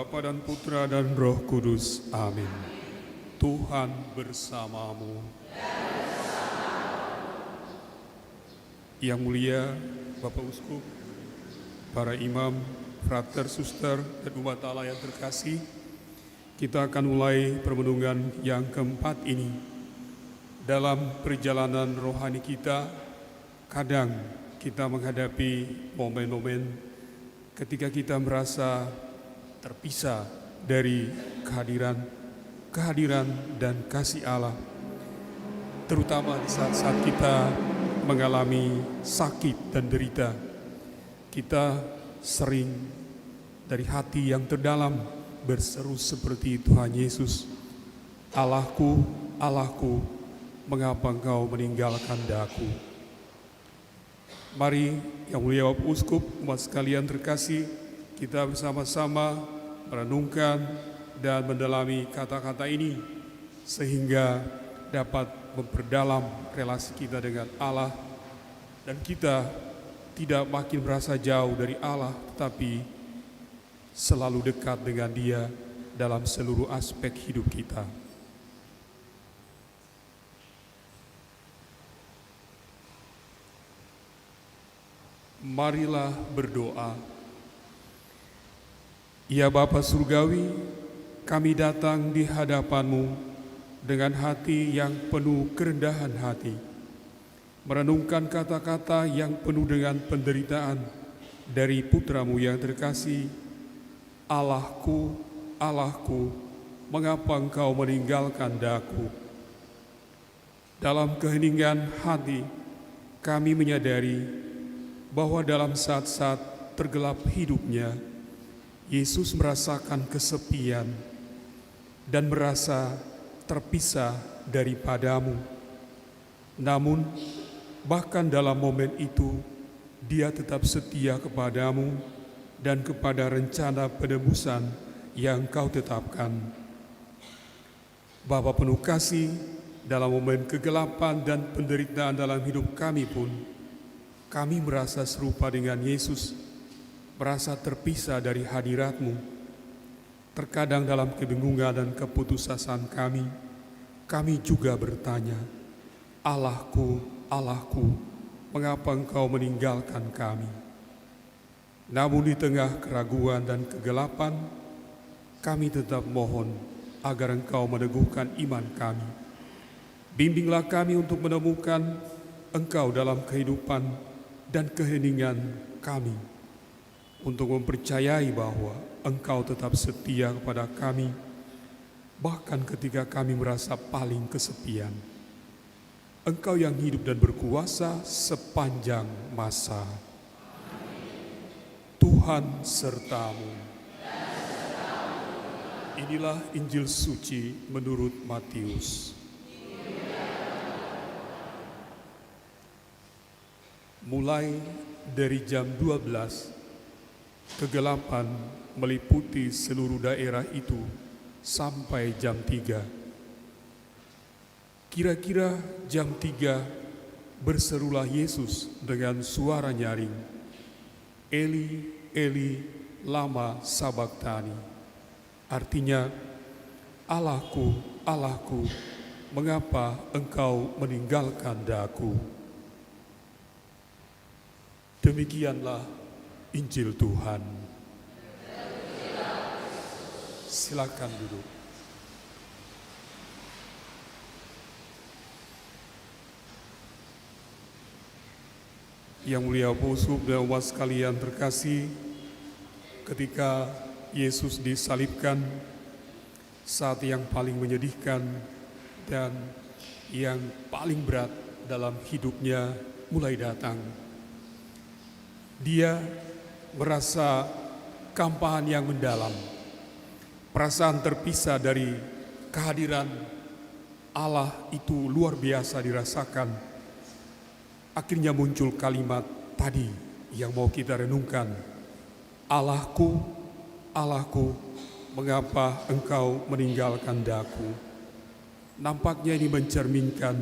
Bapa dan Putra dan Roh Kudus. Amin. Tuhan bersamamu. Yang mulia Bapak Uskup, para imam, frater, suster, dan umat Allah yang terkasih, kita akan mulai permenungan yang keempat ini. Dalam perjalanan rohani kita, kadang kita menghadapi momen-momen ketika kita merasa terpisah dari kehadiran dan kasih Allah, terutama di saat-saat kita mengalami sakit dan derita. Kita sering dari hati yang terdalam berseru seperti Tuhan Yesus, "Allahku, Allahku, mengapa Engkau meninggalkan daku?" Mari yang mulia Bapak Uskup, umat sekalian terkasih, kita bersama-sama merenungkan dan mendalami kata-kata ini sehingga dapat memperdalam relasi kita dengan Allah dan kita tidak makin merasa jauh dari Allah, tetapi selalu dekat dengan Dia dalam seluruh aspek hidup kita. Marilah berdoa. Ya Bapa Surgawi, kami datang di hadapan-Mu dengan hati yang penuh kerendahan hati, merenungkan kata-kata yang penuh dengan penderitaan dari Putra-Mu yang terkasih. "Allahku, Allahku, mengapa Engkau meninggalkan daku?" Dalam keheningan hati, kami menyadari bahwa dalam saat-saat tergelap hidupnya, Yesus merasakan kesepian dan merasa terpisah daripada-Mu. Namun, bahkan dalam momen itu, Dia tetap setia kepada-Mu dan kepada rencana penebusan yang Kau tetapkan. Bapa penuh kasih, dalam momen kegelapan dan penderitaan dalam hidup kami pun, kami merasa serupa dengan Yesus, merasa terpisah dari hadirat-Mu. Terkadang dalam kebingungan dan keputusasaan kami juga bertanya, "Allahku, Allahku, mengapa Engkau meninggalkan kami?" Namun di tengah keraguan dan kegelapan, kami tetap mohon agar Engkau meneguhkan iman kami. Bimbinglah kami untuk menemukan Engkau dalam kehidupan dan keheningan kami, untuk mempercayai bahwa Engkau tetap setia kepada kami, bahkan ketika kami merasa paling kesepian. Engkau yang hidup dan berkuasa sepanjang masa. Tuhan serta-Mu. Inilah Injil suci menurut Matius. Mulai dari jam 12, kegelapan meliputi seluruh daerah itu sampai jam 3. Kira-kira jam 3 berserulah Yesus dengan suara nyaring, "Eli, Eli, lama sabachthani." Artinya, "Allahku, Allahku, mengapa Engkau meninggalkan daku?" Demikianlah Injil Tuhan. Silakan duduk. Yang mulia Bapak Uskup dan umat sekalian terkasih, ketika Yesus disalibkan, saat yang paling menyedihkan dan yang paling berat dalam hidupnya mulai datang. Dia merasa kampahan yang mendalam, perasaan terpisah dari kehadiran Allah itu luar biasa dirasakan. Akhirnya muncul kalimat tadi yang mau kita renungkan, "Allahku, Allahku, mengapa Engkau meninggalkan daku?" Nampaknya ini mencerminkan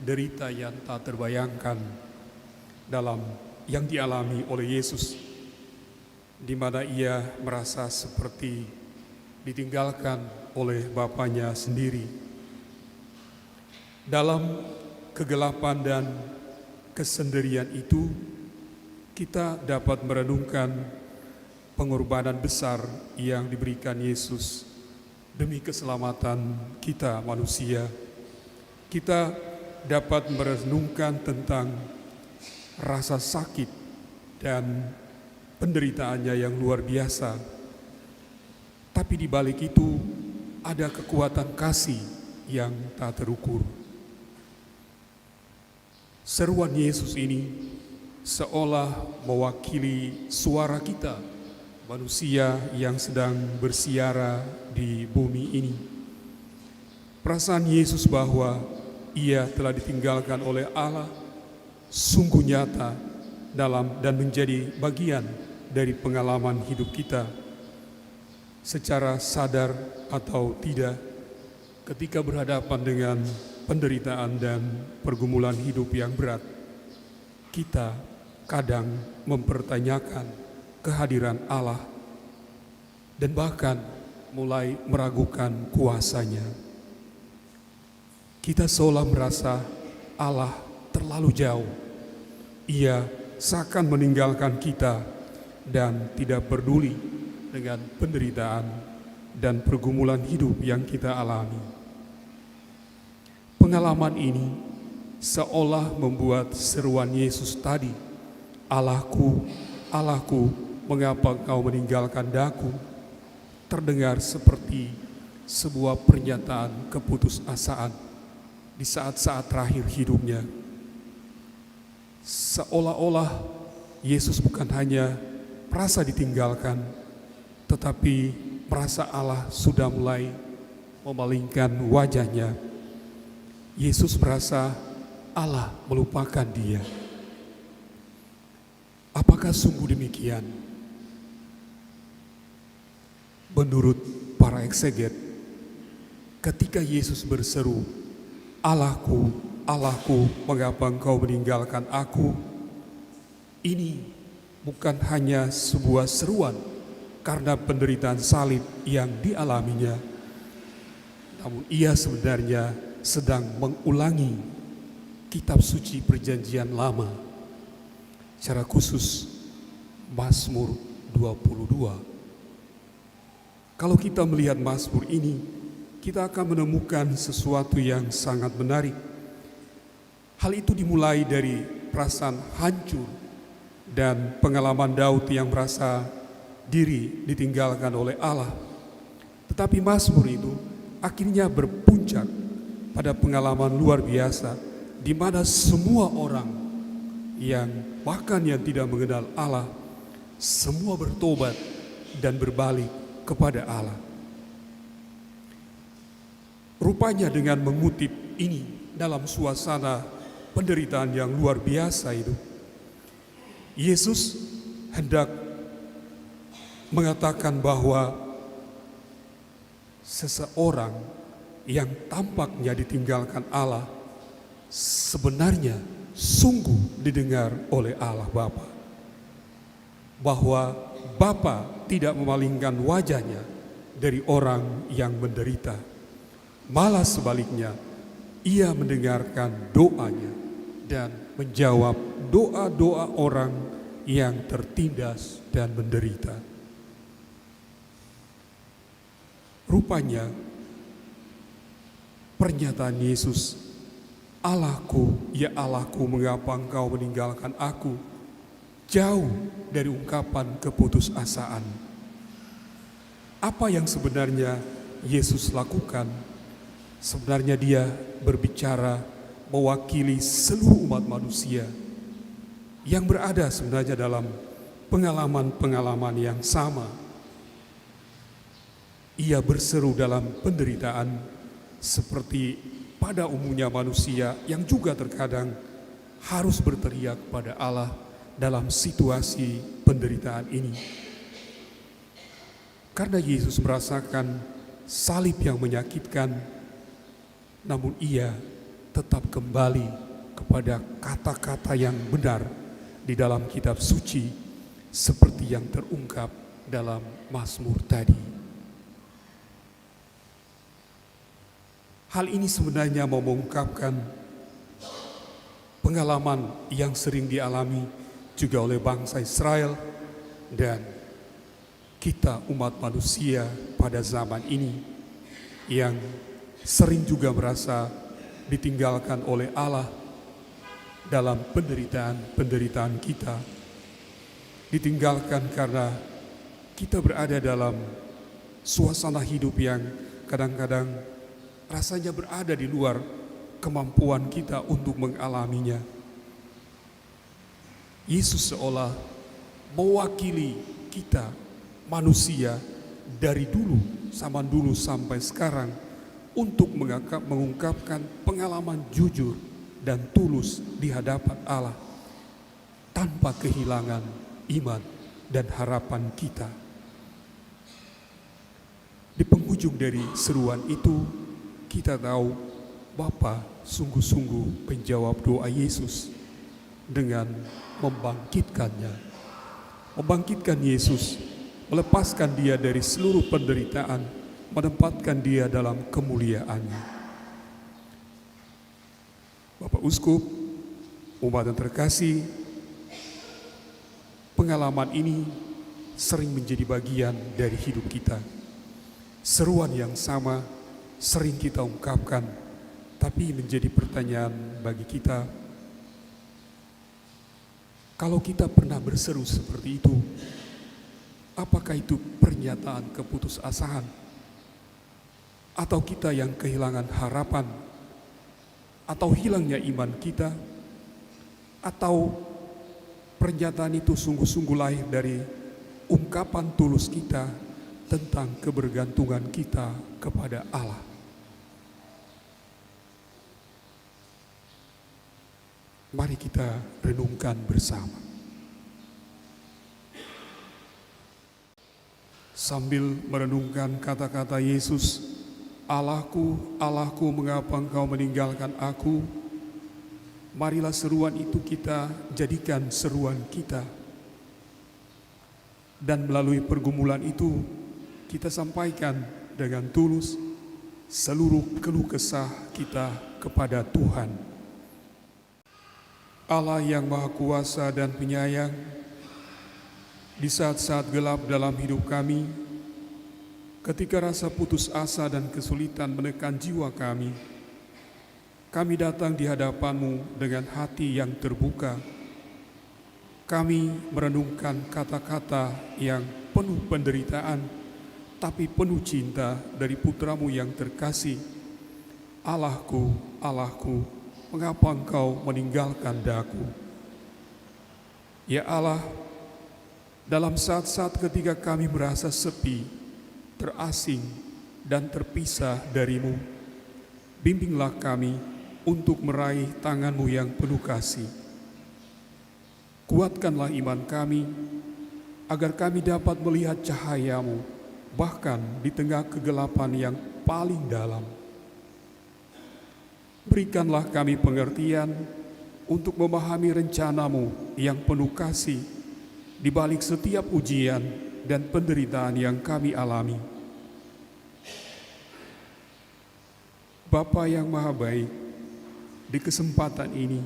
derita yang tak terbayangkan dalam yang dialami oleh Yesus. di mana ia merasa seperti ditinggalkan oleh bapaknya sendiri. Dalam kegelapan dan kesendirian itu, kita dapat merenungkan pengorbanan besar yang diberikan Yesus demi keselamatan kita manusia. Kita dapat merenungkan tentang rasa sakit dan penderitaannya yang luar biasa. Tapi di balik itu ada kekuatan kasih yang tak terukur. Seruan Yesus ini seolah mewakili suara kita, manusia yang sedang bersiara di bumi ini. Perasaan Yesus bahwa ia telah ditinggalkan oleh Allah sungguh nyata dalam dan menjadi bagian dari pengalaman hidup kita. Secara sadar atau tidak, ketika berhadapan dengan penderitaan dan pergumulan hidup yang berat, kita kadang mempertanyakan kehadiran Allah dan bahkan mulai meragukan kuasa-Nya. Kita seolah merasa Allah terlalu jauh. Ia seakan meninggalkan kita dan tidak peduli dengan penderitaan dan pergumulan hidup yang kita alami. Pengalaman ini seolah membuat seruan Yesus tadi, "Allahku, Allahku, mengapa Engkau meninggalkan daku?" terdengar seperti sebuah pernyataan keputusasaan di saat-saat terakhir hidupnya. Seolah-olah Yesus bukan hanya merasa ditinggalkan, tetapi merasa Allah sudah mulai memalingkan wajahnya. Yesus merasa Allah melupakan dia. Apakah sungguh demikian? Menurut para ekseget, ketika Yesus berseru, "Allahku, Allahku, mengapa Engkau meninggalkan aku?" Ini bukan hanya sebuah seruan karena penderitaan salib yang dialaminya, namun ia sebenarnya sedang mengulangi kitab suci Perjanjian Lama, secara khusus Mazmur 22. Kalau kita melihat Mazmur ini, kita akan menemukan sesuatu yang sangat menarik. Hal itu dimulai dari perasaan hancur dan pengalaman Daud yang merasa diri ditinggalkan oleh Allah. Tetapi Mazmur itu akhirnya berpuncak pada pengalaman luar biasa di mana semua orang yang bahkan yang tidak mengenal Allah semua bertobat dan berbalik kepada Allah. Rupanya dengan mengutip ini dalam suasana penderitaan yang luar biasa itu, Yesus hendak mengatakan bahwa seseorang yang tampaknya ditinggalkan Allah sebenarnya sungguh didengar oleh Allah Bapa. Bahwa Bapa tidak memalingkan wajahnya dari orang yang menderita. Malah sebaliknya, ia mendengarkan doanya dan menjawab doa-doa orang yang tertindas dan menderita. Rupanya pernyataan Yesus, "Allahku, ya Allahku, mengapa Engkau meninggalkan aku?" jauh dari ungkapan keputusasaan. Apa yang sebenarnya Yesus lakukan? Sebenarnya dia berbicara mewakili seluruh umat manusia yang berada sebenarnya dalam pengalaman-pengalaman yang sama. Ia berseru dalam penderitaan seperti pada umumnya manusia yang juga terkadang harus berteriak pada Allah dalam situasi penderitaan ini. Karena Yesus merasakan salib yang menyakitkan, namun ia tetap kembali kepada kata-kata yang benar di dalam kitab suci seperti yang terungkap dalam Mazmur tadi. Hal ini sebenarnya mau mengungkapkan pengalaman yang sering dialami juga oleh bangsa Israel dan kita umat manusia pada zaman ini yang sering juga merasa ditinggalkan oleh Allah dalam penderitaan kita. Ditinggalkan karena kita berada dalam suasana hidup yang kadang-kadang rasanya berada di luar kemampuan kita untuk mengalaminya. Yesus seolah mewakili kita manusia dari zaman dulu sampai sekarang untuk mengungkapkan pengalaman jujur dan tulus di hadapan Allah tanpa kehilangan iman dan harapan kita. Di penghujung dari seruan itu kita tahu Bapa sungguh-sungguh menjawab doa Yesus dengan membangkitkan Yesus, melepaskan dia dari seluruh penderitaan, menempatkan dia dalam kemuliaannya. Bapak Uskup, umat yang terkasih, pengalaman ini sering menjadi bagian dari hidup kita. Seruan yang sama sering kita ungkapkan, tapi menjadi pertanyaan bagi kita, kalau kita pernah berseru seperti itu, apakah itu pernyataan keputusasaan? Atau kita yang kehilangan harapan? Atau hilangnya iman kita? Atau pernyataan itu sungguh-sungguh lahir dari ungkapan tulus kita tentang kebergantungan kita kepada Allah? Mari kita renungkan bersama. Sambil merenungkan kata-kata Yesus, Allahku, Allahku, mengapa engkau meninggalkan aku? Marilah seruan itu kita jadikan seruan kita. Dan melalui pergumulan itu, kita sampaikan dengan tulus seluruh keluh kesah kita kepada Tuhan. Allah yang Maha Kuasa dan Penyayang, di saat-saat gelap dalam hidup kami, ketika rasa putus asa dan kesulitan menekan jiwa kami datang di hadapan-Mu dengan hati yang terbuka. Kami merenungkan kata-kata yang penuh penderitaan, tapi penuh cinta dari putra-Mu yang terkasih. Allahku, Allahku, mengapa engkau meninggalkan daku? Ya Allah, dalam saat-saat ketika kami merasa sepi, terasing, dan terpisah dari-Mu, bimbinglah kami untuk meraih tangan-Mu yang penuh kasih. Kuatkanlah iman kami, agar kami dapat melihat cahaya-Mu, bahkan di tengah kegelapan yang paling dalam. Berikanlah kami pengertian untuk memahami rencana-Mu yang penuh kasih di balik setiap ujian dan penderitaan yang kami alami. Bapa yang Maha Baik, di kesempatan ini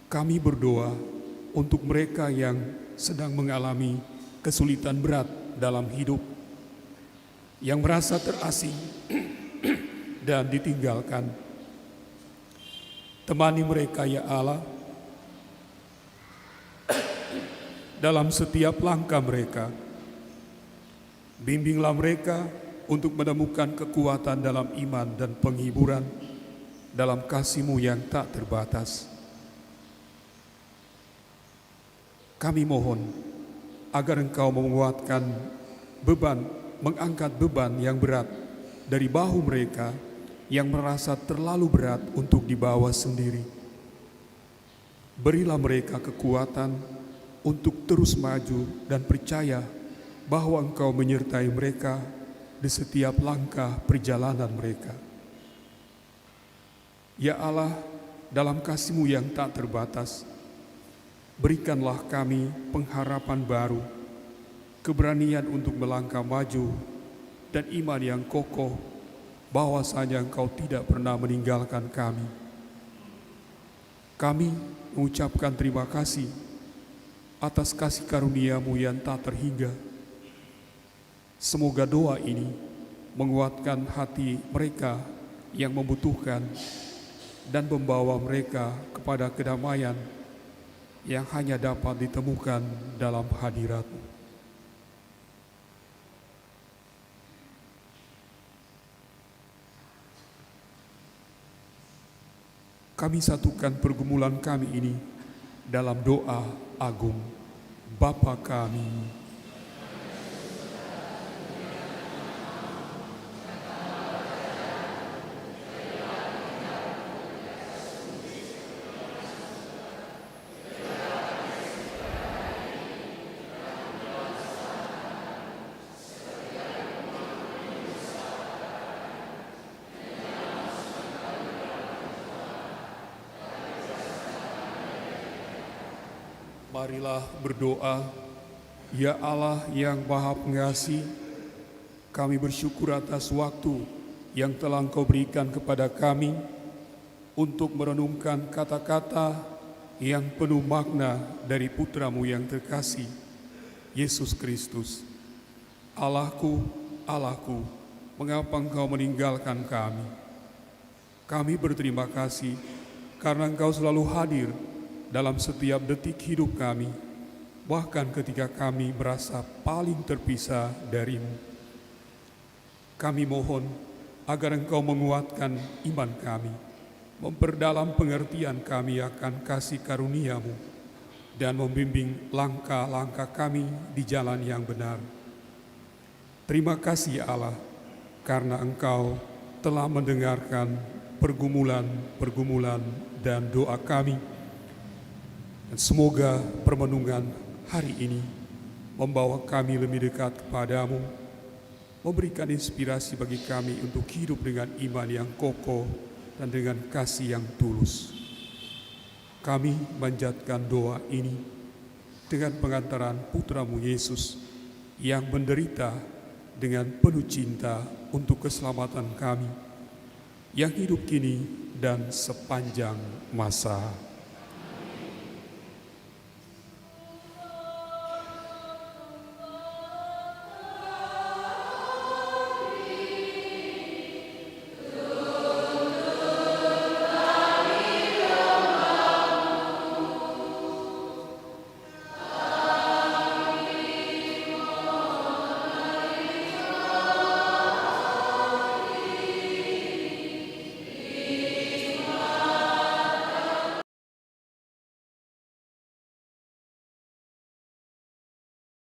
kami berdoa untuk mereka yang sedang mengalami kesulitan berat dalam hidup, yang merasa terasing dan ditinggalkan. Temani mereka ya Allah, dalam setiap langkah mereka. Bimbinglah mereka untuk menemukan kekuatan dalam iman dan penghiburan dalam kasih-Mu yang tak terbatas. Kami mohon agar Engkau menguatkan beban, mengangkat beban yang berat dari bahu mereka yang merasa terlalu berat untuk dibawa sendiri. Berilah mereka kekuatan untuk terus maju dan percaya bahwa Engkau menyertai mereka di setiap langkah perjalanan mereka. Ya Allah, dalam kasih-Mu yang tak terbatas, Berikanlah kami pengharapan baru, keberanian untuk melangkah maju, dan iman yang kokoh bahwasanya Engkau tidak pernah meninggalkan kami. Kami mengucapkan terima kasih atas kasih karunia-Mu yang tak terhingga. Semoga doa ini menguatkan hati mereka yang membutuhkan dan membawa mereka kepada kedamaian yang hanya dapat ditemukan dalam hadirat-Mu. Kami satukan pergumulan kami ini dalam doa agung. Bapa kami, marilah berdoa. Ya Allah yang Maha Pengasih, kami bersyukur atas waktu yang telah Engkau berikan kepada kami untuk merenungkan kata-kata yang penuh makna dari Putra-Mu yang terkasih, Yesus Kristus. Allahku, Allahku, mengapa Engkau meninggalkan kami? Kami berterima kasih karena Engkau selalu hadir dalam setiap detik hidup kami, bahkan ketika kami merasa paling terpisah dari-Mu. Kami mohon agar Engkau menguatkan iman kami, memperdalam pengertian kami akan kasih karunia-Mu, dan membimbing langkah-langkah kami di jalan yang benar. Terima kasih Allah, karena Engkau telah mendengarkan pergumulan-pergumulan dan doa kami. Dan semoga permenungan hari ini membawa kami lebih dekat kepadamu, memberikan inspirasi bagi kami untuk hidup dengan iman yang kokoh dan dengan kasih yang tulus. Kami manjatkan doa ini dengan pengantaran Putra-Mu Yesus yang menderita dengan penuh cinta untuk keselamatan kami, yang hidup kini dan sepanjang masa.